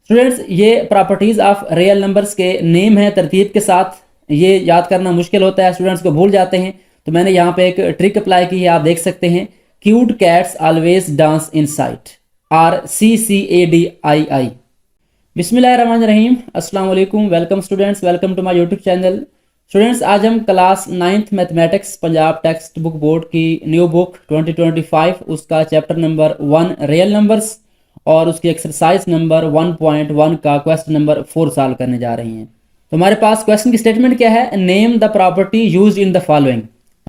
Students, ये properties of real numbers के name है तरतीब के साथ। ये याद करना मुश्किल होता है, स्टूडेंट्स को भूल जाते हैं। तो मैंने यहाँ पे एक ट्रिक अप्लाई की है, आप देख सकते हैं। Cute cats always dance in sight, RCCADII। बिस्मिल्लाहिर्रहमानिर्रहीम, अस्सलाम वालेकुम। Welcome students, welcome to my YouTube channel. Students, आज हम class 9th mathematics Punjab text book board की न्यू बुक 2025 उसका चैप्टर नंबर 1 रियल नंबर्स और उसकी एक्सरसाइज नंबर 1.1 का क्वेश्चन नंबर 4 सॉल्व करने जा रहे हैं। तो हमारे पास क्वेश्चन की स्टेटमेंट क्या है, name the property used in the following.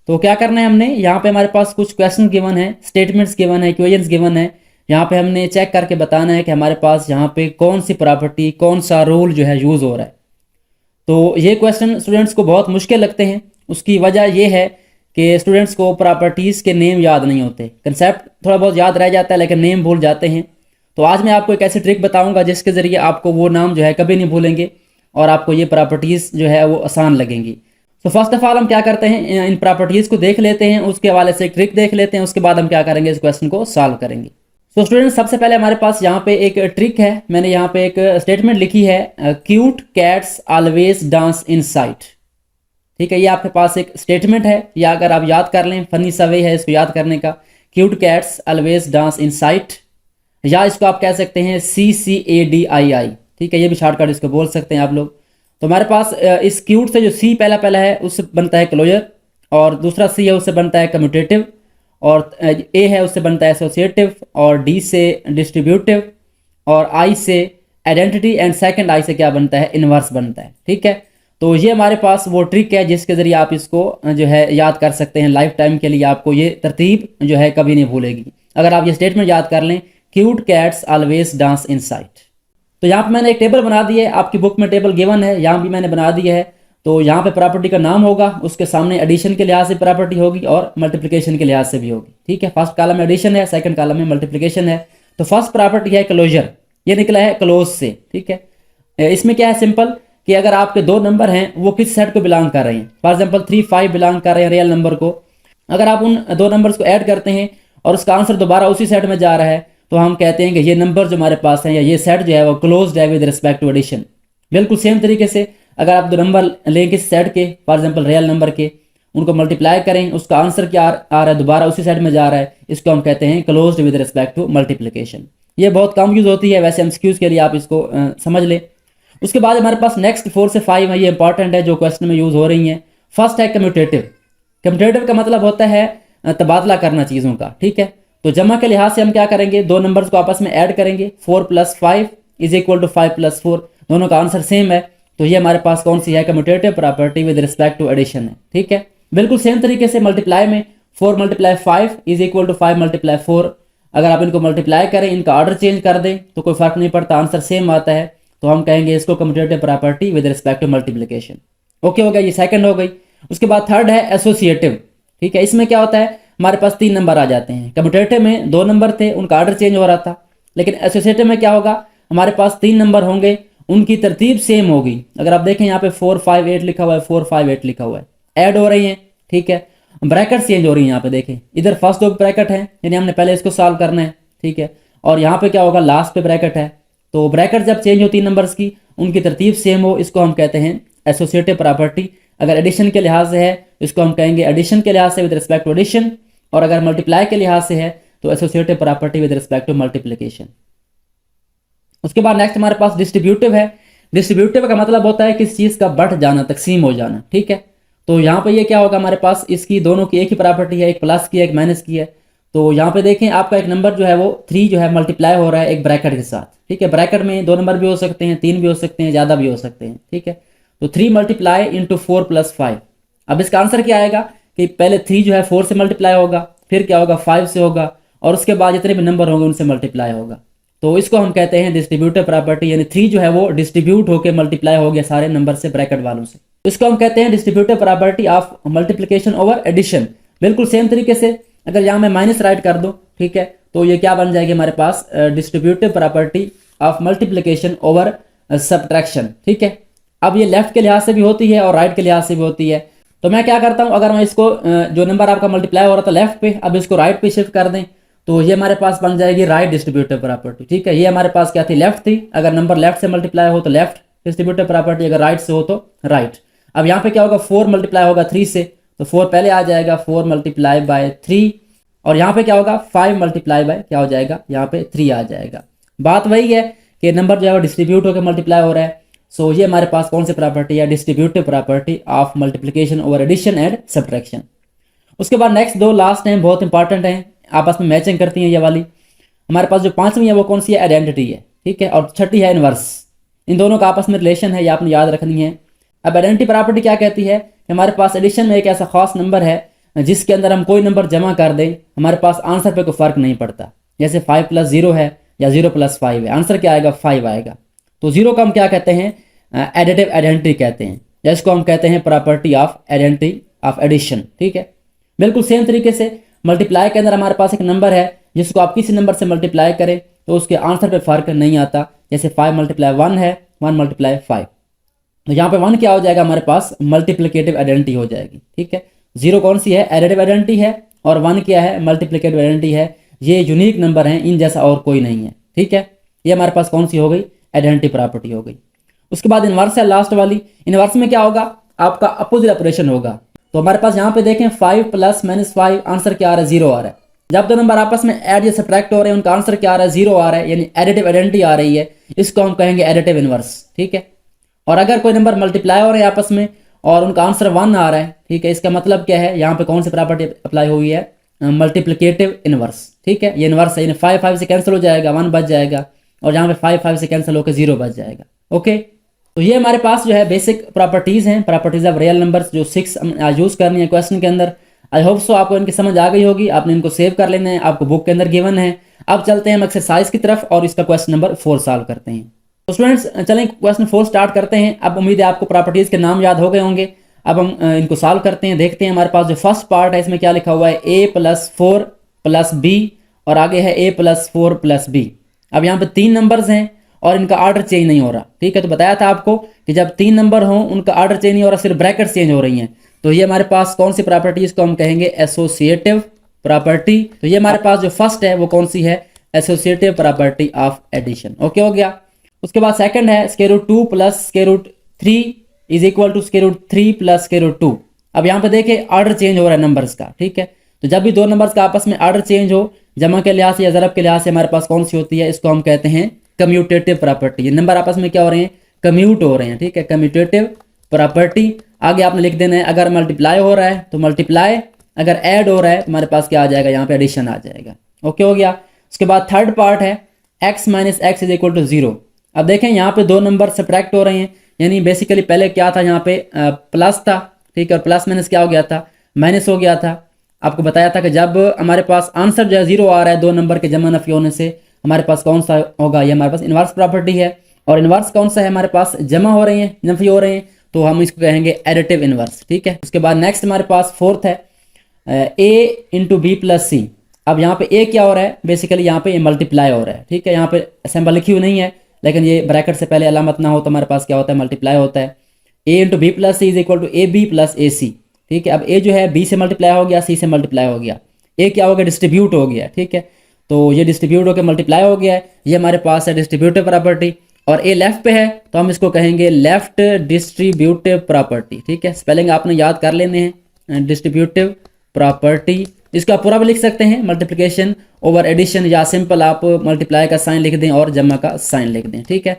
तो क्या करना है हमने, यहाँ पे हमारे पास कुछ क्वेश्चन गिवन है, स्टेटमेंट्स गिवन है, इक्वेशंस गिवन है। यहाँ पे हमने चेक करके बताना है कि हमारे पास यहाँ पे कौन सी प्रॉपर्टी, कौन सा रूल जो है यूज हो रहा है। तो ये क्वेश्चन स्टूडेंट्स को बहुत मुश्किल लगते हैं। उसकी वजह ये है कि स्टूडेंट्स को प्रॉपर्टीज़ के नेम याद नहीं होते, कंसेप्ट थोड़ा बहुत याद रह जाता है लेकिन नेम भूल जाते हैं। तो आज मैं आपको एक ऐसी ट्रिक बताऊंगा जिसके ज़रिए आपको वो नाम जो है कभी नहीं भूलेंगे और आपको ये प्रॉपर्टीज़ जो है वो आसान लगेंगी। तो फर्स्ट ऑफ ऑल हम क्या करते हैं, इन प्रॉपर्टीज़ को देख लेते हैं, उसके हवाले से एक ट्रिक देख लेते हैं, उसके बाद हम क्या करेंगे, इस क्वेश्चन को सॉल्व करेंगे। तो स्टूडेंट्स, सबसे पहले हमारे पास यहाँ पे एक ट्रिक है। मैंने यहाँ पे एक स्टेटमेंट लिखी है, cute cats always dance in site. ठीक है, ये आपके पास एक स्टेटमेंट है, या अगर आप याद कर लें, फनी सा वे है इसको याद करने का। Cute cats always dance in site, या इसको आप कह सकते हैं CCADII। ठीक है, ये भी शॉर्टकट इसको बोल सकते हैं आप लोग। तो हमारे पास इस क्यूट से जो C पहला है उससे बनता है क्लोजर, और दूसरा C है उससे बनता है कम्यूटेटिव, और A है उससे बनता है एसोसिएटिव, और D से डिस्ट्रीब्यूटिव, और I से आइडेंटिटी, एंड सेकंड I से क्या बनता है, इनवर्स बनता है। ठीक है, तो ये हमारे पास वो ट्रिक है जिसके ज़रिए आप इसको जो है याद कर सकते हैं। लाइफ टाइम के लिए आपको ये तरतीब जो है कभी नहीं भूलेगी अगर आप ये स्टेटमेंट याद कर लें, cute cats always dance in site. तो यहाँ पे मैंने एक टेबल बना दी है, आपकी बुक में टेबल गिवन है, यहाँ भी मैंने बना दिया है। तो यहाँ पे प्रॉपर्टी का नाम होगा, उसके सामने एडिशन के लिहाज से प्रॉपर्टी होगी और मल्टीप्लिकेशन के लिहाज से भी होगी। ठीक है, फर्स्ट कॉलम में एडिशन है, सेकंड कॉलम में मल्टीप्लिकेशन है। तो फर्स्ट प्रॉपर्टी है क्लोजर, ये निकला है क्लोज से। ठीक है, इसमें क्या है, सिंपल कि अगर आपके दो नंबर हैं वो किस सेट को बिलोंग कर रहे हैं। फॉर एग्जाम्पल 3, 5 बिलोंग कर रहे हैं रियल नंबर को। अगर आप उन दो नंबर्स को ऐड करते हैं और उसका आंसर दोबारा उसी सेट में जा रहा है, तो हम कहते हैं कि ये नंबर जो हमारे पास है या ये सेट जो है वो क्लोज्ड है विद रिस्पेक्ट टू एडिशन। बिल्कुल सेम तरीके से अगर आप दो नंबर लें किस सेट के, फॉर एग्जांपल रियल नंबर के, उनको मल्टीप्लाई करें, उसका आंसर क्या आ रहा है, दोबारा उसी सेट में जा रहा है, इसको हम कहते हैं closed with respect to multiplication. ये बहुत कम यूज होती है, वैसे एमसीक्यूज के लिए आप इसको समझ लें। उसके बाद हमारे पास नेक्स्ट 4 से 5 है, ये इंपॉर्टेंट है, जो क्वेश्चन में यूज हो रही हैं। फर्स्ट है कम्यूटेटिव। कम्यूटेटिव का मतलब होता है तबादला करना चीज़ों का। ठीक है, तो जमा के लिहाज से हम क्या करेंगे, दो नंबर्स को आपस में ऐड करेंगे। 4 + 5 = 5 + 4, दोनों का आंसर सेम है। तो ये हमारे पास कौन सी है, commutative property with respect to addition है। ठीक है, बिल्कुल सेम तरीके से मल्टीप्लाई में 4 × 5 = 5 × 4। अगर आप इनको मल्टीप्लाई करें, इनका ऑर्डर चेंज कर दें तो कोई फर्क नहीं पड़ता, आंसर सेम आता है। तो हम कहेंगे इसको commutative property with respect to multiplication. Okay हो गया, ये सेकंड हो गई। उसके बाद थर्ड है एसोसिएटिव। ठीक है, इसमें क्या होता है, हमारे पास 3 नंबर आ जाते हैं। कम्यूटेटिव में 2 नंबर थे, उनका ऑर्डर चेंज हो रहा था, लेकिन एसोसिएटिव में क्या होगा, हमारे पास 3 नंबर होंगे, उनकी तरतीब सेम होगी। अगर आप देखें यहाँ पे 4, 5, 8 लिखा हुआ है, 4, 5, 8 लिखा हुआ है, ऐड हो रही हैं। ठीक है, ब्रैकेट चेंज हो रही है। यहाँ पे देखें, इधर फर्स्ट दो ब्रैकेट है, यानी हमने पहले इसको सॉल्व करना है। ठीक है, और यहाँ पे क्या होगा, लास्ट पे ब्रैकेट है। तो ब्रैकेट जब चेंज होती है नंबर्स की, उनकी तरतीब सेम हो, इसको हम कहते हैं एसोसिएटिव प्रॉपर्टी। अगर एडिशन के लिहाज से है, इसको हम कहेंगे एडिशन के लिहाज से विद रिस्पेक्ट टू एडिशन, और अगर मल्टीप्लाई के लिहाज से है तो associative property with respect to multiplication. उसके बाद नेक्स्ट हमारे पास डिस्ट्रीब्यूटिव है। डिस्ट्रीब्यूटिव का मतलब होता है किसी चीज़ का बढ़ जाना, तकसीम हो जाना। ठीक है, तो यहाँ पे ये क्या होगा, हमारे पास इसकी दोनों की एक ही प्रॉपर्टी है, एक प्लस की है, एक माइनस की है। तो यहाँ पे देखें, आपका एक नंबर जो है वो 3 जो है मल्टीप्लाई हो रहा है एक ब्रैकेट के साथ। ठीक है, ब्रैकेट में 2 नंबर भी हो सकते हैं, 3 भी हो सकते हैं, ज़्यादा भी हो सकते हैं। ठीक है, तो 3 × 4 + 5। अब इसका आंसर क्या आएगा कि पहले 3 जो है 4 से मल्टीप्लाई होगा, फिर क्या होगा, 5 से होगा, और उसके बाद जितने भी नंबर होंगे उनसे मल्टीप्लाई होगा। तो इसको हम कहते हैं डिस्ट्रीब्यूटिव प्रॉपर्टी, यानी 3 जो है वो डिस्ट्रीब्यूट होकर मल्टीप्लाई हो गया सारे नंबर से, ब्रैकेट वालों से। इसको हम कहते हैं distributive property of multiplication over addition. बिल्कुल सेम तरीके से अगर यहाँ मैं माइनस राइट कर दूँ, ठीक है, तो ये क्या बन जाएगी हमारे पास, distributive property of multiplication over subtraction. ठीक है, अब ये लेफ्ट के लिहाज से भी होती है और राइट के लिहाज से भी होती है। तो मैं क्या करता हूँ, अगर मैं इसको जो नंबर आपका मल्टीप्लाई हो रहा था लेफ्ट पे, अब इसको राइट पे शिफ्ट कर दें, तो ये हमारे पास बन जाएगी राइट डिस्ट्रीब्यूटिव प्रॉपर्टी। ठीक है, ये हमारे पास क्या थी, लेफ्ट थी। अगर नंबर लेफ्ट से मल्टीप्लाई हो तो लेफ्ट डिस्ट्रीब्यूटिव प्रॉपर्टी, अगर राइट से हो तो राइट। अब यहाँ पे क्या होगा, 4 मल्टीप्लाई होगा 3 से, तो 4 पहले आ जाएगा, 4 मल्टीप्लाई बाय 3। और यहाँ पे क्या होगा, 5 मल्टीप्लाई बाय क्या हो जाएगा, यहाँ पे 3 आ जाएगा। बात वही है कि नंबर जो है डिस्ट्रीब्यूट होकर मल्टीप्लाई हो रहा है। सो ये हमारे पास कौन सी प्रॉपर्टी है, distributive property of multiplication over addition and subtraction. उसके बाद नेक्स्ट दो लास्ट हैं, बहुत इंपॉर्टेंट हैं, आपस में मैचिंग करती हैं ये वाली। हमारे पास जो पांचवी है वो कौन सी है, आइडेंटिटी है। ठीक है, और छठी है इनवर्स। इन दोनों का आपस में रिलेशन है, ये आपने याद रखनी है। अब आइडेंटिटी प्रॉपर्टी क्या कहती है कि हमारे पास एडिशन में एक ऐसा खास नंबर है जिसके अंदर हम कोई नंबर जमा कर दें, हमारे पास आंसर पे कोई फर्क नहीं पड़ता। जैसे 5 + 0 है या 0 + 5 है, आंसर क्या आएगा, 5 आएगा। तो 0 को हम क्या कहते हैं, एडिटिव आइडेंटिटी कहते हैं, या इसको हम कहते हैं property of identity of addition. ठीक है, बिल्कुल सेम तरीके से मल्टीप्लाई के अंदर हमारे पास एक नंबर है जिसको आप किसी नंबर से मल्टीप्लाई करें तो उसके आंसर पे फर्क नहीं आता। जैसे 5 × 1 है, 1 × 5, तो यहाँ पे 1 क्या हो जाएगा, हमारे पास मल्टीप्लिकेटिव आइडेंटिटी हो जाएगी। ठीक है, 0 कौन सी है, एडिटिव आइडेंटिटी है, और 1 क्या है, मल्टीप्लिकेटिव आइडेंटिटी है। ये यूनिक नंबर है, इन जैसा और कोई नहीं है। ठीक है, ये हमारे पास कौन सी हो गई, आइडेंटिटी प्रॉपर्टी हो गई। उसके बाद इनवर्स है लास्ट वाली। इनवर्स में क्या होगा, आपका अपोजिट ऑपरेशन होगा। तो हमारे पास यहाँ पे देखें 5 + -5, आंसर क्या आ रहा है, 0 आ रहा है। जब दो नंबर आपस में ऐड या सब्ट्रैक्ट हो रहे हैं, उनका आंसर क्या आ रहा है, 0 आ रहा है, यानी एडिटिव आइडेंटिटी आ रही है। इसको हम कहेंगे एडिटिव इनवर्स। ठीक है, और अगर कोई नंबर मल्टीप्लाई हो रहे हैं आपस में और उनका आंसर 1 आ रहा है, ठीक है, इसका मतलब क्या है, यहाँ पे कौन सी प्रॉपर्टी अप्लाई हुई है, मल्टीप्लिकेटिव इनवर्स। ठीक है, ये इनवर्स है, यानी 5 5 से कैंसिल हो जाएगा, 1 बच जाएगा, और यहाँ पे 5 5 से कैंसिल होकर 0 बच जाएगा। ओके, तो ये हमारे पास जो है बेसिक प्रॉपर्टीज़ हैं, प्रॉपर्टीज ऑफ रियल नंबर्स, जो 6 यूज़ करनी है क्वेश्चन के अंदर। आई होप सो आपको इनकी समझ आ गई होगी, आपने इनको सेव कर लेना है, आपको बुक के अंदर गिवन है। अब चलते हैं हम एक्सरसाइज की तरफ और इसका क्वेश्चन नंबर 4 सॉल्व करते हैं। तो स्टूडेंट्स चलें क्वेश्चन 4 स्टार्ट करते हैं। अब उम्मीद है आपको प्रॉपर्टीज़ के नाम याद हो गए होंगे। अब हम इनको सॉल्व करते हैं, देखते हैं हमारे पास जो फर्स्ट पार्ट है इसमें क्या लिखा हुआ है, a + 4 + b, और आगे है a + 4 + b। अब यहाँ पे 3 नंबर्स हैं और इनका ऑर्डर चेंज नहीं हो रहा। ठीक है, तो बताया था आपको कि जब 3 नंबर हों उनका ऑर्डर चेंज नहीं हो रहा, सिर्फ ब्रैकेट चेंज हो रही हैं। तो ये हमारे पास कौन सी प्रॉपर्टी, इसको हम कहेंगे एसोसिएटिव प्रॉपर्टी। तो ये हमारे पास जो फर्स्ट है वो कौन सी है, associative property of addition. Okay हो गया। उसके बाद सेकंड है √2 + √3 = √3 + √2। अब यहाँ पे देखिए ऑर्डर चेंज हो रहा है नंबर्स का। ठीक है, तो जब भी दो नंबर्स का आपस में ऑर्डर चेंज हो, जमा के लिहाज से या ज़रब के लिहाज से, हमारे पास कौन सी होती है, इसको हम कहते हैं कम्यूटेटिव प्रॉपर्टी। ये नंबर आपस में क्या हो रहे हैं, कम्यूट हो रहे हैं। ठीक है, कम्यूटेटिव प्रॉपर्टी। आगे आपने लिख देना है, अगर मल्टीप्लाई हो रहा है तो मल्टीप्लाई, अगर ऐड हो रहा है तो हमारे पास क्या आ जाएगा, यहाँ पे एडिशन आ जाएगा। ओके हो गया। उसके बाद थर्ड पार्ट है x - x = 0। अब देखें यहाँ पे दो नंबर सब्ट्रैक्ट हो रहे हैं, यानी बेसिकली पहले क्या था, यहाँ पे प्लस था। ठीक है, और प्लस माइनस क्या हो गया था, माइनस हो गया था। आपको बताया था कि जब हमारे पास आंसर जो है 0 आ रहा है दो नंबर के जमा नफी होने से, हमारे पास कौन सा होगा, ये हमारे पास इनवर्स प्रॉपर्टी है। और इनवर्स कौन सा है, हमारे पास जमा हो रहे हैं, नफी हो रहे हैं, तो हम इसको कहेंगे एडिटिव इनवर्स। ठीक है, उसके बाद नेक्स्ट हमारे पास फोर्थ है a × b + c। अब यहाँ पे a क्या हो रहा है, बेसिकली यहाँ पे मल्टीप्लाई हो रहा है। ठीक है, यहाँ पे सिंबल लिखी हुई नहीं है, लेकिन ये ब्रैकेट से पहले अलामत ना हो तो हमारे पास क्या होता है, मल्टीप्लाई होता है। a × b + c = ab + ac। ठीक है, अब a जो है b से मल्टीप्लाई हो गया, c से मल्टीप्लाई हो गया, a क्या हो गया, डिस्ट्रीब्यूट हो गया। ठीक है, तो ये डिस्ट्रीब्यूट होकर मल्टीप्लाई हो गया है, ये हमारे पास है डिस्ट्रीब्यूटिव प्रॉपर्टी। और a लेफ्ट पे है तो हम इसको कहेंगे लेफ्ट डिस्ट्रीब्यूटिव प्रॉपर्टी। ठीक है, स्पेलिंग आपने याद कर लेने हैं, डिस्ट्रीब्यूटिव प्रॉपर्टी। इसका पूरा भी लिख सकते हैं, मल्टीप्लिकेशन ओवर एडिशन, या सिंपल आप मल्टीप्लाई का साइन लिख दें और जमा का साइन लिख दें। ठीक है,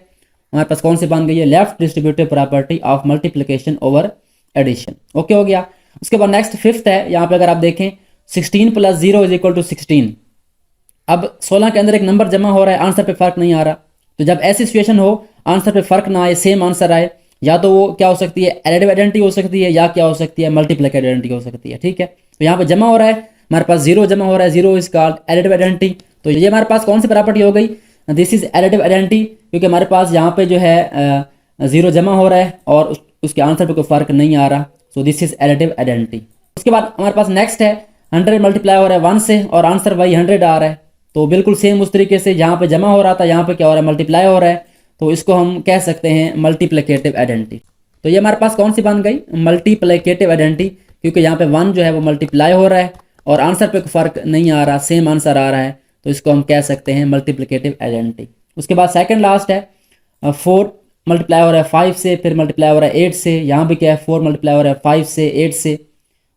हमारे पास कौन सी बन गई है, left distributive property of multiplication over addition. Okay हो गया। उसके बाद नेक्स्ट फिफ्थ है, यहाँ पे अगर आप देखें 16 + 0 = 16। अब 16 के अंदर एक नंबर जमा हो रहा है, आंसर पे फर्क नहीं आ रहा। तो जब ऐसी सिचुएशन हो, आंसर पे फर्क ना आए, सेम आंसर आए, या तो वो क्या हो सकती है, एडिटिव आइडेंटिटी हो सकती है, या क्या हो सकती है, मल्टीप्लिकेटिव आइडेंटिटी हो सकती है। ठीक है, तो यहाँ पे जमा हो रहा है, हमारे पास 0 जमा हो रहा है, 0 इज कॉल्ड एडिटिव आइडेंटिटी। तो ये हमारे पास कौन सी प्रॉपर्टी हो गई, दिस इज एडिटिव आइडेंटिटी, क्योंकि हमारे पास यहाँ पे जो है 0 जमा हो रहा है और उसके आंसर पे कोई फर्क नहीं आ रहा। So this is additive identity. उसके बाद हमारे पास नेक्स्ट है 100 मल्टीप्लाई हो रहा है 1 से और आंसर वही 100 आ रहा है। तो बिल्कुल सेम उस तरीके से जहाँ पे जमा हो रहा था, यहाँ पे क्या हो रहा है, मल्टीप्लाई हो रहा है। तो इसको हम कह सकते हैं मल्टीप्लिकेटिव आइडेंटिटी। तो ये हमारे पास कौन सी बन गई, मल्टीप्लिकेटिव आइडेंटिटी, क्योंकि यहाँ पे 1 जो है वो मल्टीप्लाई हो रहा है और आंसर पे कोई फ़र्क नहीं आ रहा, सेम आंसर आ रहा है, तो इसको हम कह सकते हैं मल्टीप्लिकेटिव आइडेंटिटी। उसके बाद सेकंड लास्ट है 4 मल्टीप्लाई हो रहा है 5 से, फिर मल्टीप्लाई हो रहा है 8 से, यहाँ भी क्या है 4 मल्टीप्लाई हो रहा है 5 से 8 से।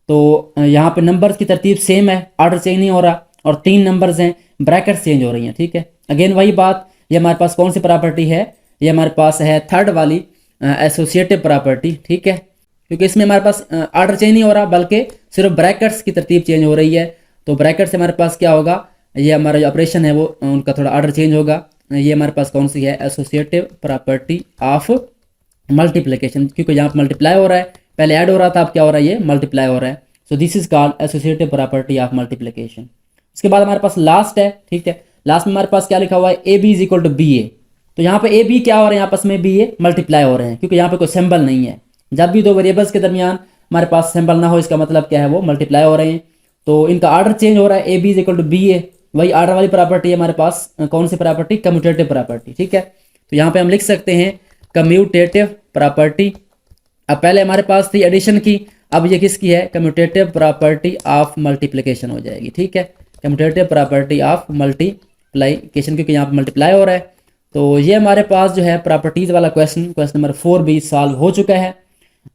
तो यहाँ पे नंबर्स की तरतीब सेम है, ऑर्डर चेंज नहीं हो रहा, और 3 नंबर्स हैं, ब्रैकेट्स चेंज हो रही हैं, ठीक है। अगेन वही बात, ये हमारे पास कौन सी प्रॉपर्टी है, ये हमारे पास है थर्ड वाली एसोसिएटिव प्रॉपर्टी, ठीक है, क्योंकि इसमें हमारे पास ऑर्डर चेंज नहीं हो रहा बल्कि सिर्फ ब्रैकेट्स की तरतीब चेंज हो रही है। तो ब्रैकेट से हमारे पास क्या होगा, ये हमारा जो ऑपरेशन है वो उनका थोड़ा ऑर्डर चेंज होगा। ये हमारे पास कौन सी है, एसोसिएटिव प्रॉपर्टी ऑफ मल्टीप्लिकेशन, क्योंकि यहाँ पर मल्टीप्लाई हो रहा है, पहले ऐड हो रहा था, अब क्या हो रहा है, ये मल्टीप्लाई हो रहा है। So this is called associative property of multiplication. उसके बाद हमारे पास लास्ट है, ठीक है, लास्ट में हमारे पास क्या लिखा हुआ है, A B is equal to B A. तो यहाँ पे ए बी क्या हो रहा है, यहाँ पास में बी ए मल्टीप्लाई हो रहे हैं, क्योंकि यहाँ पे कोई सिंबल नहीं है। जब भी दो वेरिएबल्स के दरमियान हमारे पास सिंबल ना हो, इसका मतलब क्या है, वो मल्टीप्लाई हो रहे हैं। तो इनका ऑर्डर चेंज हो रहा है, A B is equal to B A, वही ऑर्डर वाली प्रॉपर्टी है हमारे पास, कौन सी प्रॉपर्टी, कम्यूटेटिव प्रॉपर्टी, ठीक है। तो यहाँ पे हम लिख सकते हैं कम्यूटेटिव प्रॉपर्टी। अब पहले हमारे पास थी एडिशन की, अब ये किसकी है, कम्यूटेटिव प्रॉपर्टी ऑफ मल्टीप्लिकेशन हो जाएगी, ठीक है, कम्यूटेटिव प्रॉपर्टी ऑफ मल्टीप्लिकेशन, क्योंकि यहाँ पे मल्टीप्लाई हो रहा है। तो ये हमारे पास जो है प्रॉपर्टीज़ वाला क्वेश्चन नंबर 4 भी सॉल्व हो चुका है।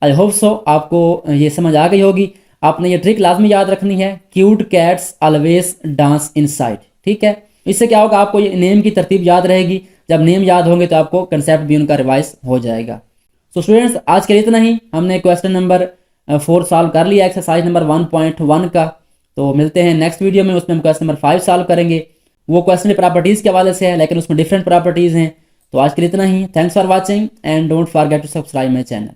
आई होप सो आपको ये समझ आ गई होगी। आपने ये ट्रिक लाजमी याद रखनी है, cute cats always dance inside, ठीक है। इससे क्या होगा, आपको ये नेम की तरतीब याद रहेगी, जब नेम याद होंगे तो आपको कंसेप्ट भी उनका रिवाइज हो जाएगा। सो स्टूडेंट्स, आज के लिए इतना ही, हमने क्वेश्चन नंबर 4 सॉल्व कर लिया, एक्सरसाइज नंबर 1.1 का। तो मिलते हैं नेक्स्ट वीडियो में, उसमें हम क्वेश्चन नंबर 5 सॉल्व करेंगे। वो क्वेश्चन प्रॉपर्टीज़ के हवाले से है, लेकिन उसमें डिफरेंट प्रॉपर्टीज़ हैं। तो आज के लिए इतना ही, thanks for watching and don't forget to subscribe my channel.